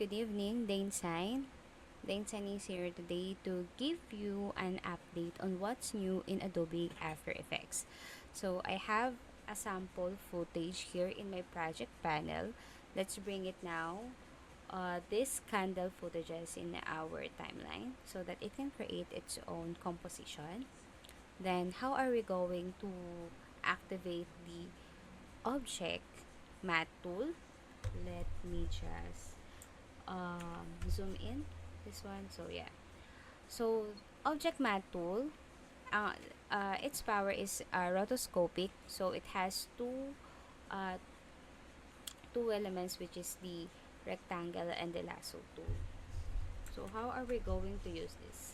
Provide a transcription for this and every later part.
good evening, Dane Sign. Dane Sign is here today to give you an update on what's new in Adobe After Effects. So I have a sample footage here in my project panel. Let's bring it now. This candle footages in our timeline so that it can create its own composition. Then how are we going to activate the object matte tool? Let me just zoom in this one. So yeah, so object matte tool, uh, its power is rotoscopic, so it has uh, two elements, which is the rectangle and the lasso tool. So how are we going to use this?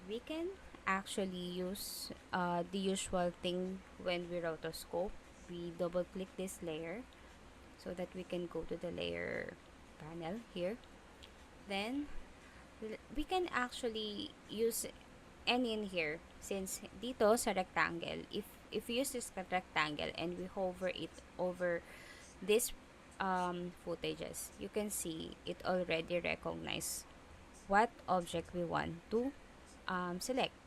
We can actually use the usual thing when we rotoscope. We double click this layer so that we can go to the layer panel here. Then we can actually use any in here, since dito sa rectangle, if we use this rectangle and we hover it over this footages, you can see it already recognize what object we want to select.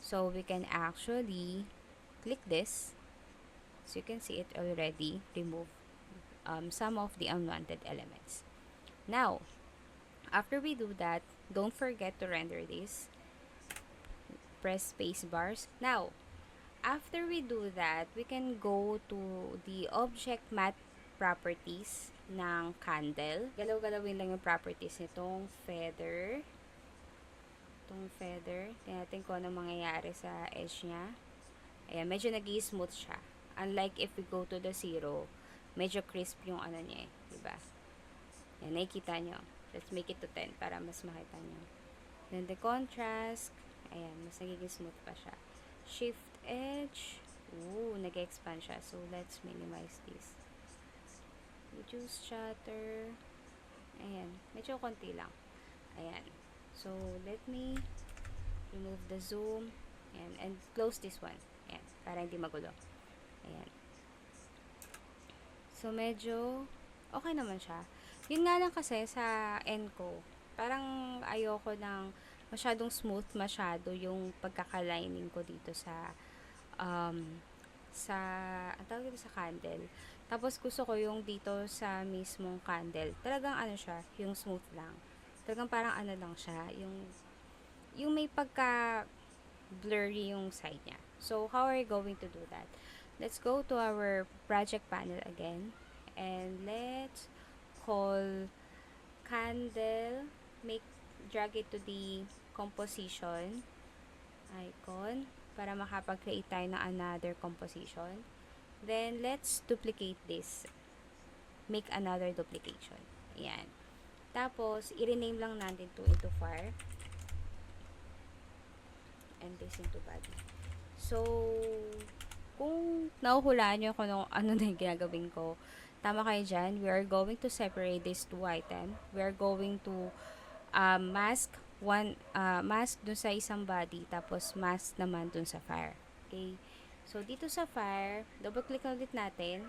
So we can actually click this, so you can see it already remove some of the unwanted elements. Now after we do that, don't forget to render this. Press space bars. Now after we do that, we can go to the object matte properties ng candle. Galaw-galawin lang yung properties nitong feather. Itong feather. Tingnan natin kung ano mangyayari sa edge niya. Ayan, medyo nag-i-smooth siya. Unlike if we go to the zero, medyo crisp yung ano niya eh. Diba? Ayan, nakikita nyo. Let's make it to 10 para mas makita nyo. Then the contrast, ayan, mas nagiging smooth pa siya. Shift edge, ooh, nag-expand siya. So let's minimize this. Reduce shutter, ayan, medyo konti lang. Ayan, so let me remove the zoom, ayan, and close this one, ayan, para hindi magulo. Ayan, so medyo okay naman siya. Yun nga lang kasi sa end ko, parang ayoko ng masyadong smooth masyado yung pagkaka-lining ko dito sa sa ang tawag dito sa candle. Tapos gusto ko yung dito sa mismong candle. Talagang ano siya, yung smooth lang. Talagang parang ano lang siya, yung may pagka blurry yung side niya. So how are we going to do that? Let's go to our project panel again and let's call candle, make drag it to the composition icon para makapag-create tayo ng another composition. Then let's duplicate this, make another duplication. Ayan, tapos i-rename lang natin to into fire and this into body. So kung nahuhulaan nyo kung ano na yung ginagawin ko, tama kayo dyan. We are going to separate these two items. We are going to mask mask dun sa isang body, tapos mask naman dun sa fire. Okay? So dito sa fire, double click ulit natin.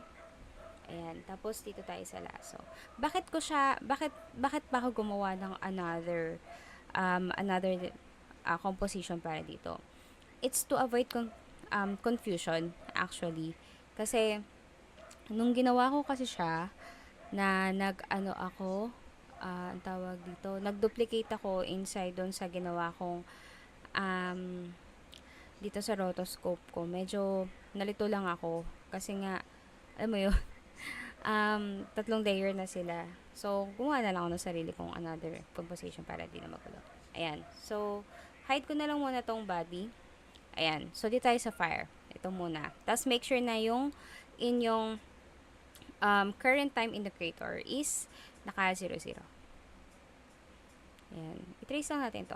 Ayan, tapos dito tayo sa lasso. Bakit pa ako gumawa ng another composition para dito? It's to avoid confusion actually. Kasi nung ginawa ko kasi siya, na nag-ano ako, ang tawag dito, nag-duplicate ako inside doon sa ginawa kong dito sa rotoscope ko. Medyo nalito lang ako kasi nga, alam mo yun, tatlong layer na sila. So, gumawa na lang ako ng sarili kong another composition para di na magulo. Ayan. So, hide ko na lang muna tong body. Ayan. So, dito tayo sa fire. Ito muna. Tapos, make sure na yung inyong current time indicator is naka 00. Ayan. I-trace lang natin to.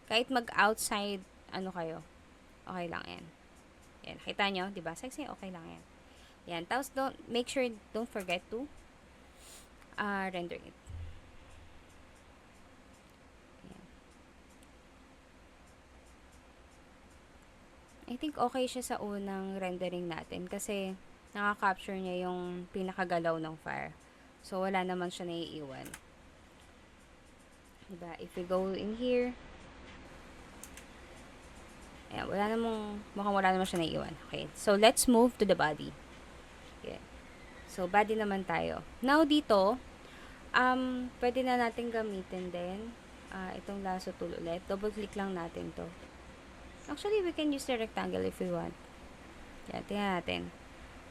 Kahit mag-outside, ano kayo, okay lang yan. Ayan. Kita nyo, diba? Sexy, okay lang yan. Ayan. Tapos, make sure, don't forget to render it. Ayan. I think okay siya sa unang rendering natin kasi nakaka-capture niya yung pinakagalaw ng fire. So, wala naman siya naiiwan. Diba? If we go in here, ayan, mukhang wala namang siya naiiwan. Okay, so let's move to the body. Okay. So, body naman tayo. Now, dito, pwede na natin gamitin din itong lasso tool ulit. Double click lang natin to. Actually, we can use the rectangle if we want. Yan, tingnan natin.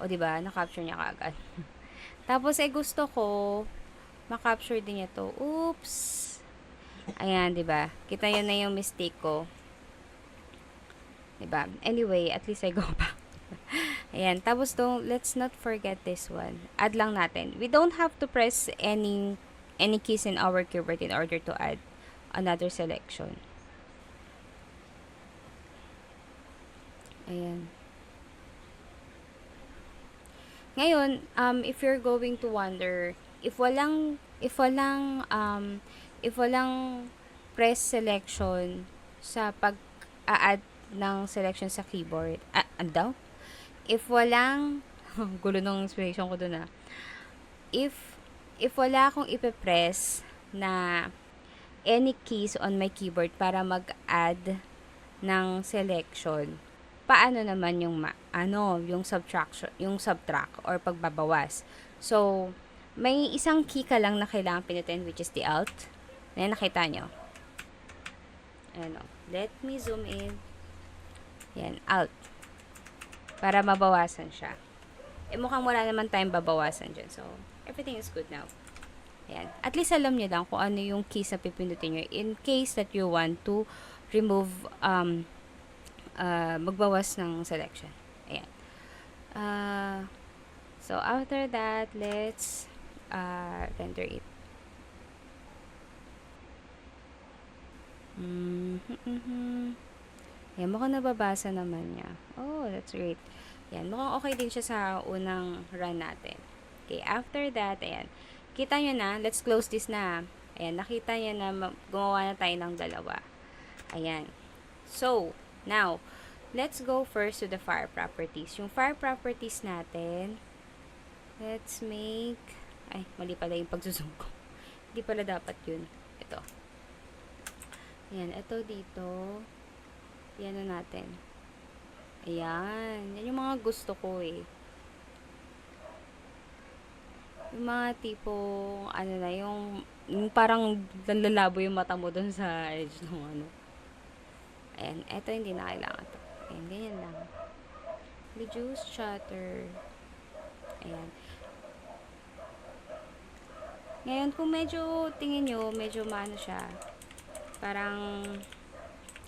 O, diba? Na-capture niya kaagad. Tapos, gusto ko ma-capture din niya to. Oops! Ayan, diba? Kita yun na yung mistake ko. Diba? Anyway, at least I go back. Ayan. Tapos, let's not forget this one. Add lang natin. We don't have to press any keys in our keyboard in order to add another selection. Ayan. Ngayon, if you're going to wonder, if walang press selection sa pag-add ng selection sa keyboard, ano daw? If walang, gulo ng inspiration ko dun if wala akong ipe-press na any keys on my keyboard para mag-add ng selection, paano naman yung yung subtract or pagbabawas? So, may isang key ka lang na kailangan pinutin, which is the Alt. Ayan, nakita nyo. Ayan, let me zoom in. Ayan, Alt. Para mabawasan siya. Mukhang wala naman tayong babawasan dyan. So, everything is good now. Ayan. At least alam nyo lang kung ano yung keys na pipindutin nyo in case that you want to remove, magbawas ng selection. Ayan. So, after that, let's render it. Ayan, mukhang nababasa naman niya. Oh, that's great. Ayan, mukhang okay din siya sa unang run natin. Okay, after that, ayan. Kita nyo na, let's close this na. Ayan, nakita nyo na gumawa na tayo ng dalawa. Ayan. So, now, let's go first to the fire properties. Yung fire properties natin, let's make, ay, mali pala yung pagsusum ko. Hindi pala dapat yun. Ito. Ayan, ito dito. Yan na natin. Ayan. Yan yung mga gusto ko eh. Yung mga tipong, ano na, yung parang lalabo yung mata mo dun sa edge ng ano. Ayan. Eto hindi na kailangan to. Ayan, ganyan lang. Reduce shutter. Ayan. Ngayon, kung medyo, tingin nyo, medyo maano siya. Parang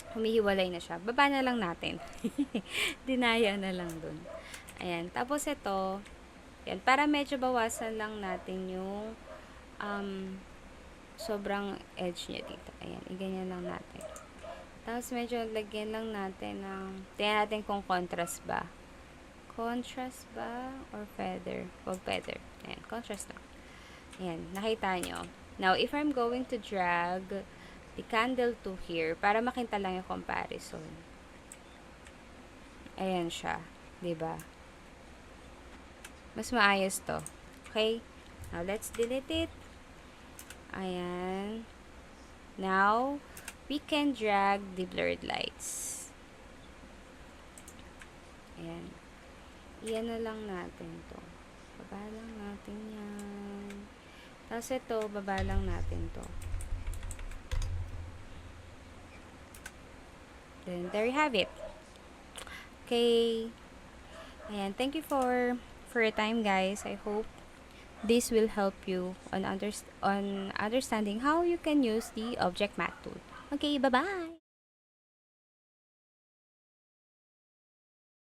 humihiwalay na siya. Baba na lang natin. Dinaya na lang dun. Ayan. Tapos ito, yan, para medyo bawasan lang natin yung sobrang edge niya dito. Ayan. Iganyan lang natin. Tapos medyo lagyan lang natin ng, tingnan natin kung contrast ba. Contrast ba? Or feather? Huwag feather. Ayan. Contrast lang. Ayan. Nakita nyo. Now, if I'm going to drag the candle to here, para makita lang yung comparison. Ayan siya. Diba? Mas maayos to. Okay? Now, let's delete it. Ayan. Now, we can drag the blurred lights. Ayan. Iyan na lang natin to. Baba lang natin yan. Tapos ito, baba lang natin to. Then, there you have it. Okay. Ayan. Thank you for your time, guys. I hope this will help you on understanding how you can use the Object Matte tool. Okay, bye-bye!